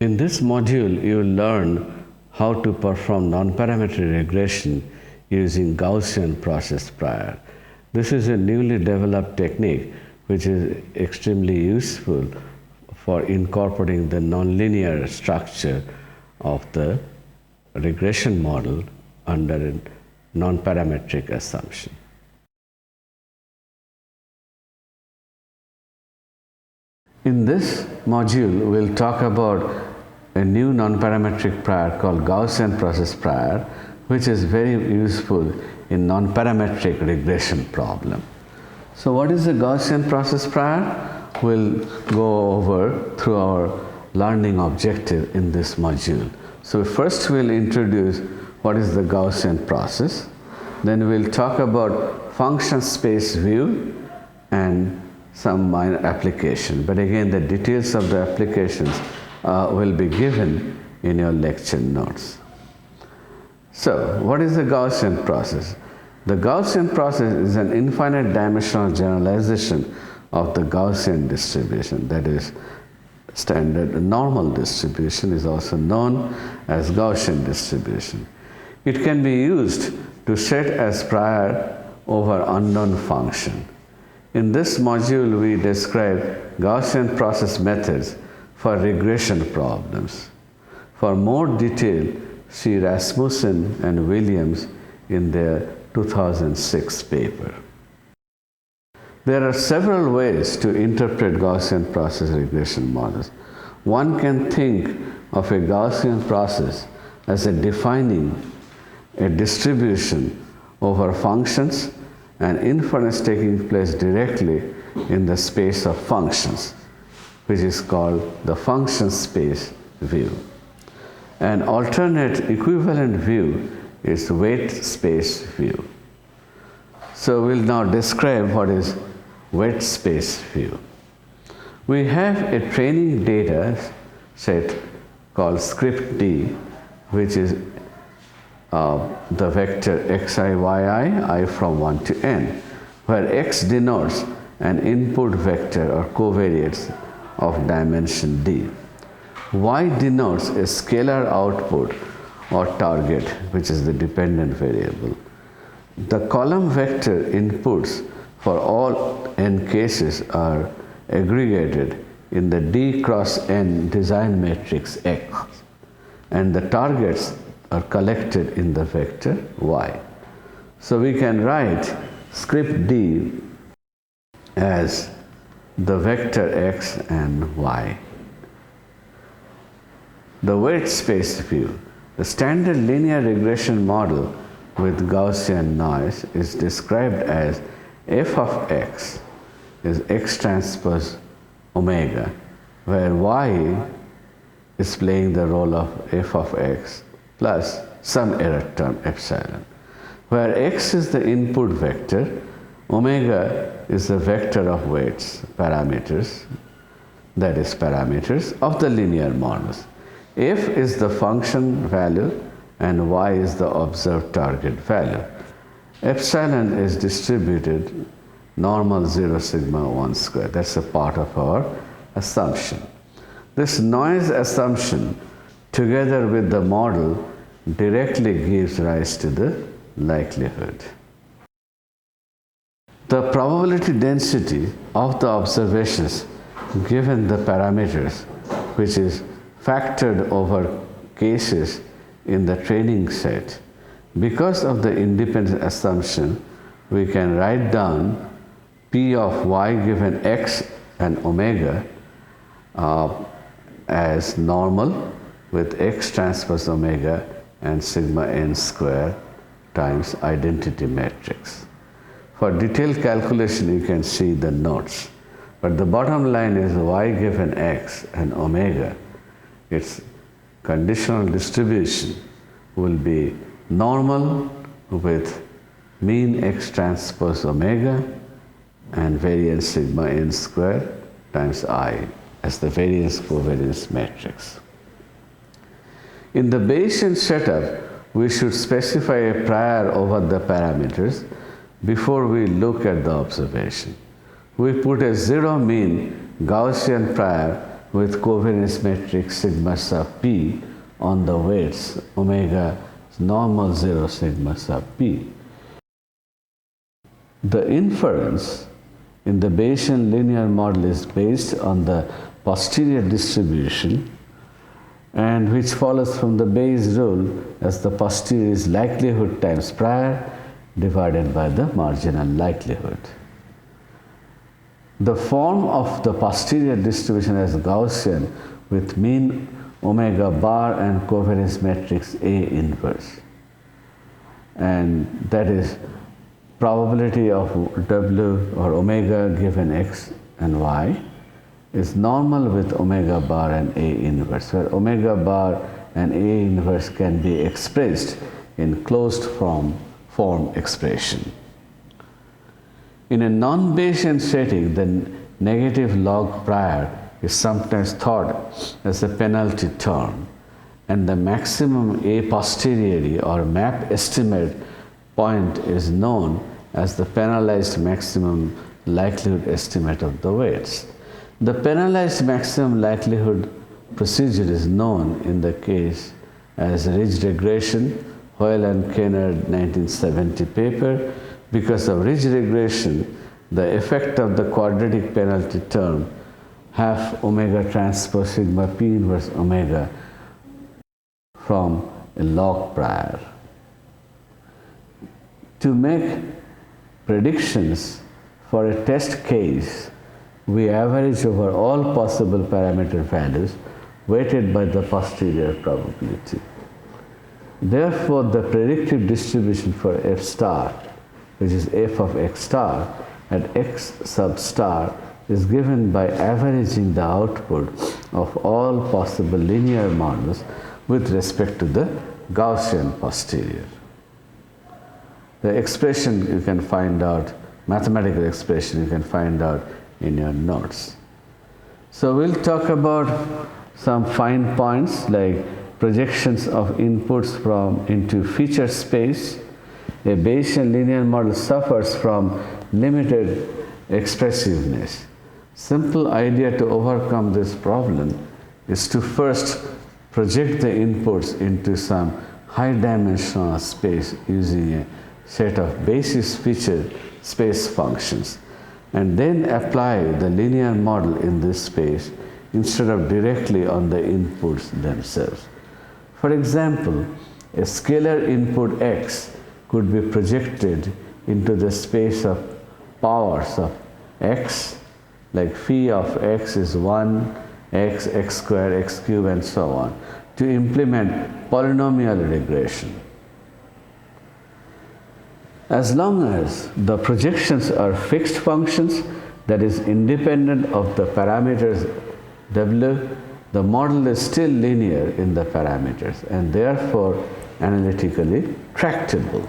In this module, you will learn how to perform nonparametric regression using Gaussian process prior. This is a newly developed technique which is extremely useful for incorporating the nonlinear structure of the regression model under a nonparametric assumption. In this module, we'll talk about a new nonparametric prior called Gaussian process prior, which is very useful in nonparametric regression problem. So what is the Gaussian process prior? We'll go over through our learning objective in this module. So first we'll introduce what is the Gaussian process. Then we'll talk about function space view and some minor application. But again, the details of the applications will be given in your lecture notes. So, what is the Gaussian process? The Gaussian process is an infinite dimensional generalization of the Gaussian distribution, that is, standard normal distribution is also known as Gaussian distribution. It can be used to set as prior over unknown function. In this module, we describe Gaussian process methods for regression problems. For more detail, see Rasmussen and Williams in their 2006 paper. There are several ways to interpret Gaussian process regression models. One can think of a Gaussian process as defining a distribution over functions and inference taking place directly in the space of functions, which is called the function space view. An alternate equivalent view is weight space view. So we'll now describe what is weight space view. We have a training data set called script D, which is the vector xi, yi, I from 1 to n, where x denotes an input vector or covariates of dimension d. Y denotes a scalar output or target, which is the dependent variable. The column vector inputs for all n cases are aggregated in the d cross n design matrix X, and the targets are collected in the vector y. So we can write script D as the vector x and y. The weight space view. The standard linear regression model with Gaussian noise is described as f of x is x transpose omega, where y is playing the role of f of x plus some error term epsilon. Where x is the input vector, omega is the vector of weights, parameters, that is parameters of the linear models. F is the function value and y is the observed target value. Epsilon is distributed normal 0 sigma 1 square. That's a part of our assumption. This noise assumption together with the model directly gives rise to the likelihood. The probability density of the observations given the parameters, which is factored over cases in the training set, because of the independent assumption, we can write down P of y given x and omega as normal with x transpose omega and sigma n square times identity matrix. For detailed calculation, you can see the notes. But the bottom line is y given x and omega, its conditional distribution will be normal with mean x transpose omega and variance sigma n square times I as the variance covariance matrix. In the Bayesian setup, we should specify a prior over the parameters before we look at the observation. We put a zero mean Gaussian prior with covariance matrix sigma sub p on the weights omega normal 0 sigma sub p. The inference in the Bayesian linear model is based on the posterior distribution, and which follows from the Bayes rule as the posterior is likelihood times prior divided by the marginal likelihood. The form of the posterior distribution is Gaussian with mean omega bar and covariance matrix A inverse, and that is probability of W or omega given x and y is normal with omega bar and A inverse, where omega bar and A inverse can be expressed in closed form expression. In a non-Bayesian setting, the negative log prior is sometimes thought as a penalty term, and the maximum a posteriori or map estimate point is known as the penalized maximum likelihood estimate of the weights. The penalized maximum likelihood procedure is known in the case as ridge regression, Hoyle and Kennard 1970 paper. Because of ridge regression, the effect of the quadratic penalty term half omega transpose sigma p inverse omega from a log prior. To make predictions for a test case, we average over all possible parameter values weighted by the posterior probability. Therefore, the predictive distribution for f star, which is f of x star at x sub star, is given by averaging the output of all possible linear models with respect to the Gaussian posterior. The expression you can find out, mathematical expression you can find out in your notes. So we'll talk about some fine points like projections of inputs into feature space. A Bayesian linear model suffers from limited expressiveness. Simple idea to overcome this problem is to first project the inputs into some high dimensional space using a set of basis feature space functions, and then apply the linear model in this space instead of directly on the inputs themselves. For example, a scalar input x could be projected into the space of powers of x, like phi of x is 1, x, x squared, x cubed, and so on, to implement polynomial regression. As long as the projections are fixed functions, that is independent of the parameters w, the model is still linear in the parameters and therefore analytically tractable.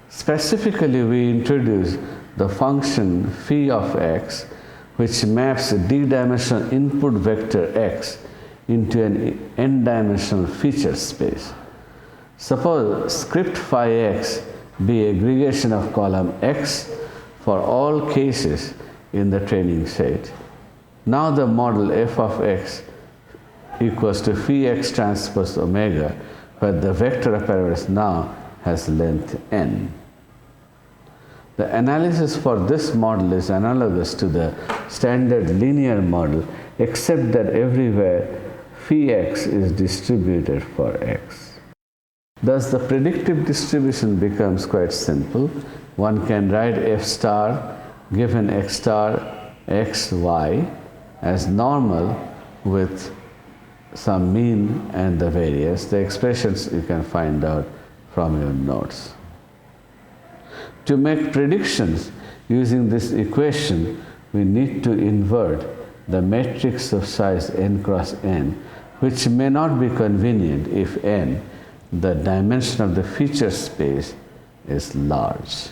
Specifically, we introduce the function phi of x, which maps a d-dimensional input vector x into an n-dimensional feature space. Suppose script phi x be aggregation of column x for all cases in the training set. Now the model f of x equals to phi x transpose omega, where the vector apparatus now has length n. The analysis for this model is analogous to the standard linear model, except that everywhere phi x is distributed for x. Thus, the predictive distribution becomes quite simple. One can write f star given x star x y as normal with some mean and the variance. The expressions you can find out from your notes. To make predictions using this equation, we need to invert the matrix of size n cross n, which may not be convenient if n, the dimension of the feature space, is large.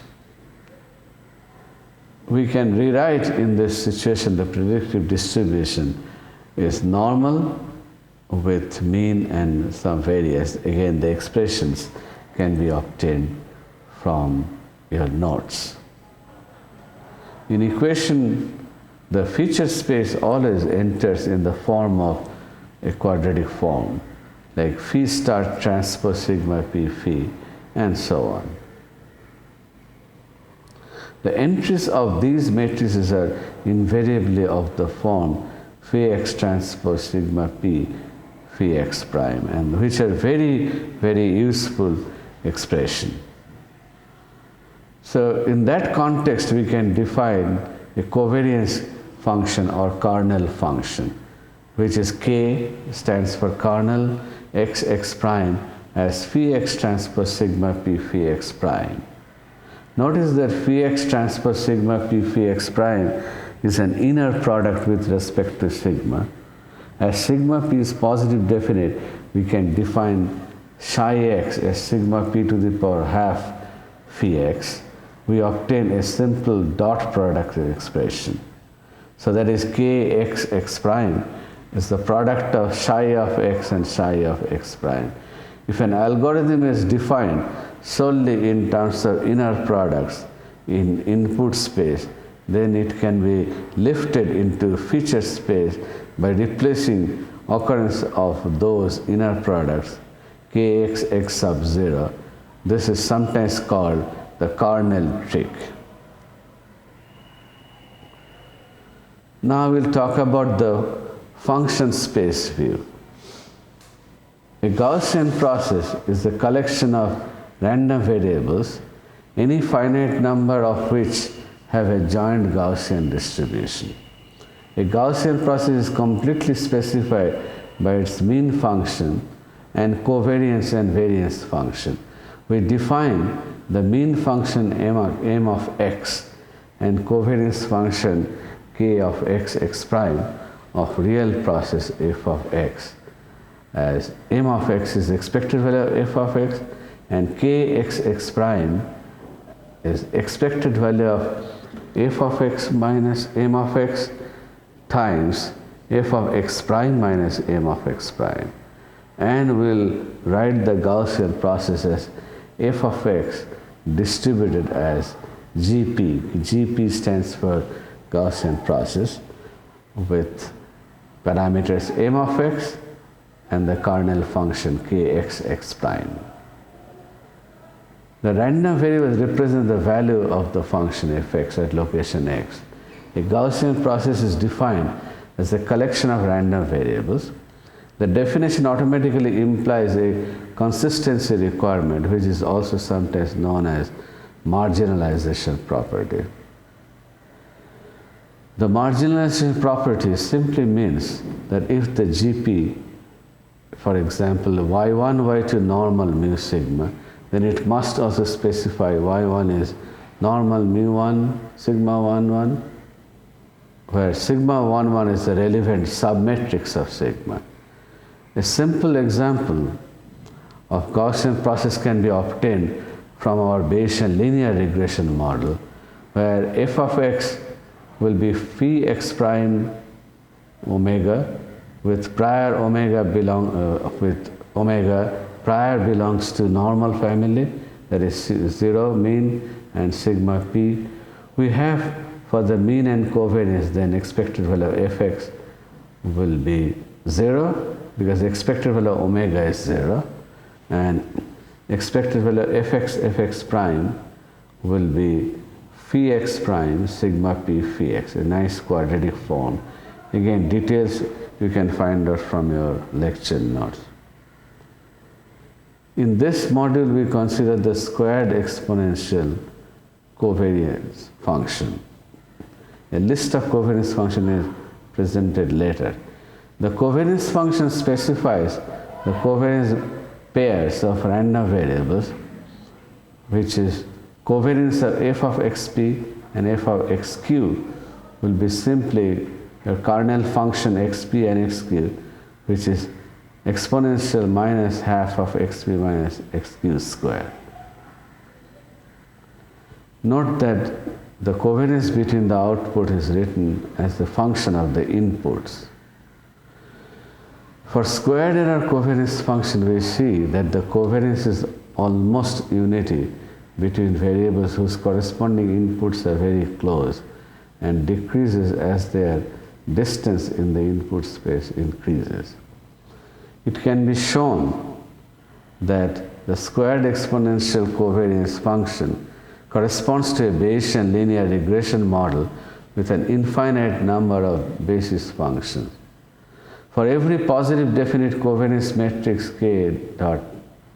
We can rewrite in this situation the predictive distribution is normal with mean and some variance. Again, the expressions can be obtained from your notes. In equation the feature space always enters in the form of a quadratic form, like phi star transpose sigma p phi, and so on. The entries of these matrices are invariably of the form phi x transpose sigma p phi x prime, and which are very, very useful expression. So in that context, we can define a covariance function or kernel function, which is k stands for kernel x prime as phi x transpose sigma p phi x prime. Notice that phi x transpose sigma p phi x prime is an inner product with respect to sigma. As sigma p is positive definite, we can define psi x as sigma p to the power half phi x. We obtain a simple dot product expression. So that is k x prime is the product of psi of x and psi of x prime. If an algorithm is defined solely in terms of inner products in input space, then it can be lifted into feature space by replacing occurrence of those inner products kx x sub 0. This is sometimes called the kernel trick. Now we'll talk about the function space view. A Gaussian process is a collection of random variables, any finite number of which have a joint Gaussian distribution. A Gaussian process is completely specified by its mean function and covariance and variance function. We define the mean function m of x and covariance function k of x prime of real process f of x as m of x is expected value of f of x and k x prime is expected value of f of x minus m of x times f of x prime minus m of x prime. And we'll write the Gaussian process as f of x distributed as GP. GP stands for Gaussian process with parameters m of x and the kernel function kx prime. The random variables represent the value of the function fx at location x. A Gaussian process is defined as a collection of random variables. The definition automatically implies a consistency requirement, which is also sometimes known as marginalization property. The marginalization property simply means that if the GP, for example, y1, y2 normal mu sigma, then it must also specify y1 is normal mu1 sigma 1 1, where sigma 1 1 is the relevant submatrix of sigma. A simple example of Gaussian process can be obtained from our Bayesian linear regression model, where f of x will be phi x prime omega with prior omega prior belongs to normal family, that is 0 mean and sigma p. We have for the mean and covariance, then expected value of fx will be 0 because the expected value of omega is 0, and expected value of fx prime will be phi x prime sigma p phi x, a nice quadratic form. Again, details you can find out from your lecture notes. In this module, we consider the squared exponential covariance function. A list of covariance function is presented later. The covariance function specifies the covariance pairs of random variables, which is covariance of f of xp and f of xq will be simply your kernel function xp and xq, which is exponential minus half of xp minus xq square. Note that the covariance between the output is written as the function of the inputs. For squared error covariance function, we see that the covariance is almost unity between variables whose corresponding inputs are very close, and decreases as their distance in the input space increases. It can be shown that the squared exponential covariance function corresponds to a Bayesian linear regression model with an infinite number of basis functions. For every positive definite covariance matrix K dot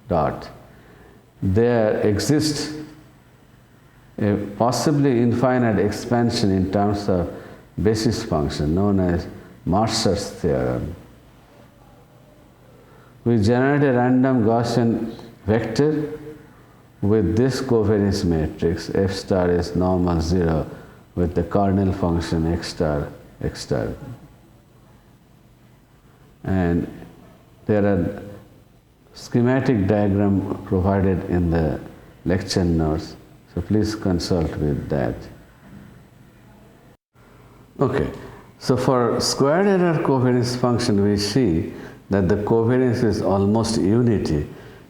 dot, there exists a possibly infinite expansion in terms of basis function known as Mercer's theorem. We generate a random Gaussian vector with this covariance matrix. F star is normal 0 with the kernel function x star. And there are schematic diagram provided in the lecture notes, so please consult with that. Okay, so for squared error covariance function, we see that the covariance is almost unity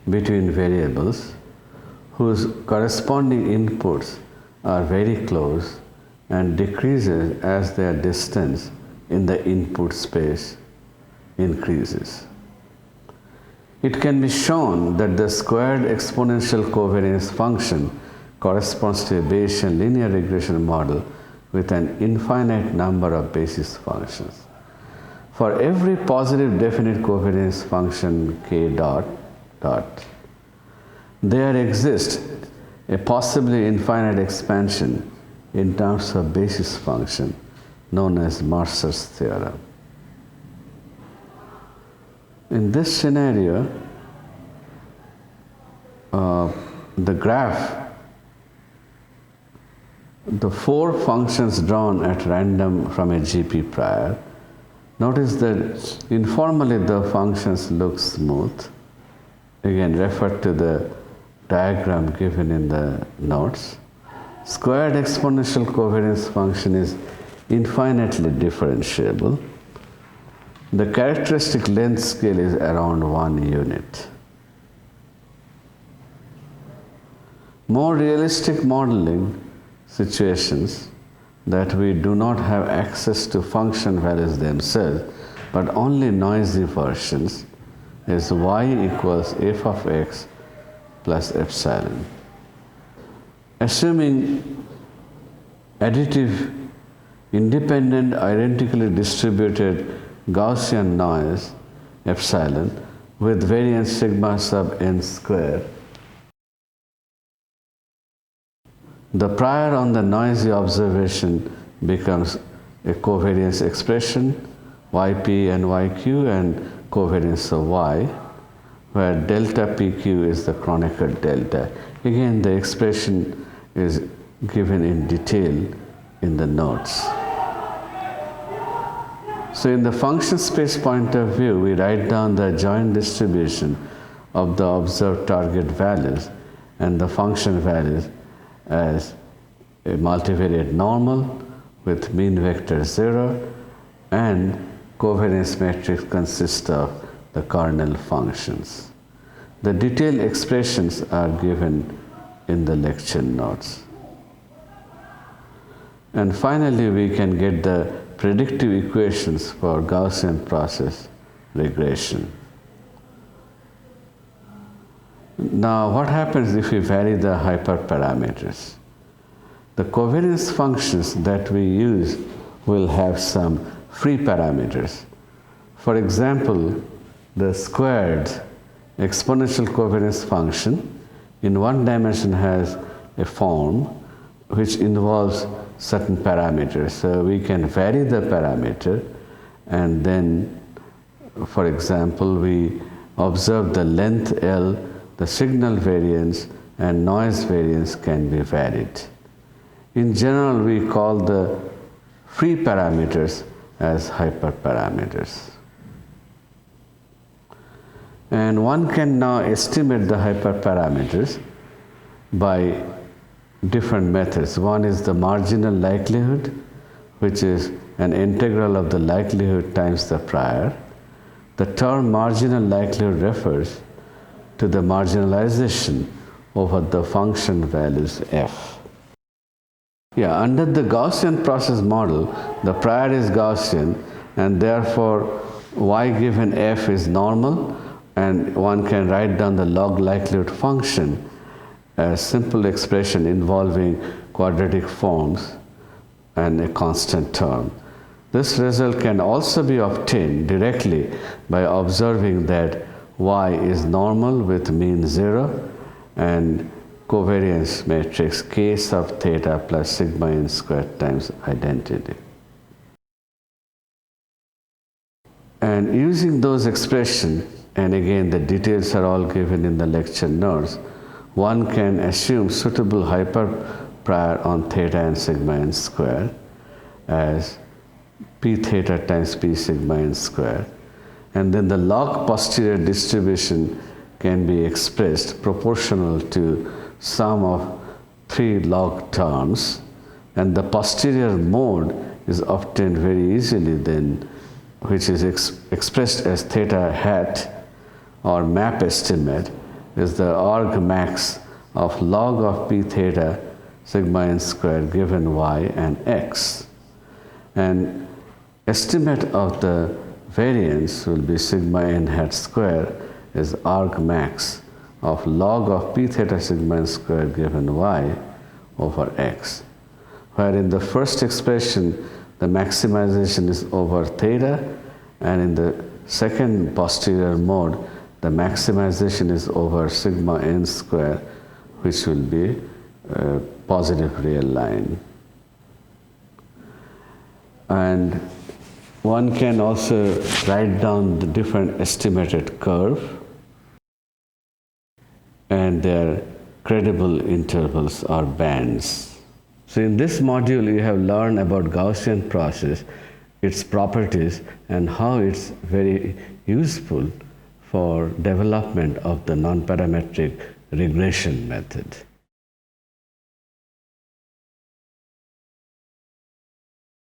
between variables whose corresponding inputs are very close and decreases as their distance in the input space increases. It can be shown that the squared exponential covariance function corresponds to a Bayesian linear regression model with an infinite number of basis functions. For every positive definite covariance function K dot dot, there exists a possibly infinite expansion in terms of basis function known as Mercer's theorem. In this scenario, the graph, the four functions drawn at random from a GP prior, notice that informally the functions look smooth. Again, refer to the diagram given in the notes. Squared exponential covariance function is infinitely differentiable. The characteristic length scale is around 1 unit. More realistic modeling situations that we do not have access to function values themselves, but only noisy versions, is y equals f of x plus epsilon. Assuming additive, independent, identically distributed Gaussian noise epsilon with variance sigma sub n square, the prior on the noisy observation becomes a covariance expression yp and yq and covariance of y, where delta pq is the Kronecker delta. Again, the expression is given in detail in the notes. So in the function space point of view, we write down the joint distribution of the observed target values and the function values as a multivariate normal with mean vector 0, and covariance matrix consists of the kernel functions. The detailed expressions are given in the lecture notes. And finally, we can get the predictive equations for Gaussian process regression. Now, what happens if we vary the hyperparameters? The covariance functions that we use will have some free parameters. For example, the squared exponential covariance function in one dimension has a form which involves certain parameters. So we can vary the parameter, and then, for example, we observe the length L, the signal variance and noise variance can be varied. In general, we call the free parameters as hyperparameters. And one can now estimate the hyperparameters by different methods. One is the marginal likelihood, which is an integral of the likelihood times the prior. The term marginal likelihood refers to the marginalization over the function values f. Yeah, under the Gaussian process model, the prior is Gaussian, and therefore y given f is normal, and one can write down the log likelihood function as simple expression involving quadratic forms and a constant term. This result can also be obtained directly by observing that y is normal with mean 0 and covariance matrix k sub theta plus sigma n squared times identity. And using those expressions, and again the details are all given in the lecture notes, one can assume suitable hyperparameter on theta and sigma n squared as p theta times p sigma n squared, and then the log posterior distribution can be expressed proportional to sum of 3 log terms, and the posterior mode is obtained very easily then, which is expressed as theta hat or map estimate is the argmax of log of p theta sigma n squared given y and x. And estimate of the variance will be sigma n hat square is argmax of log of p theta sigma n squared given y over x, where in the first expression the maximization is over theta, and in the second posterior mode the maximization is over sigma n square, which will be a positive real line. And one can also write down the different estimated curve and their credible intervals or bands. So in this module you have learned about Gaussian process, its properties, and how it's very useful for development of the nonparametric regression method.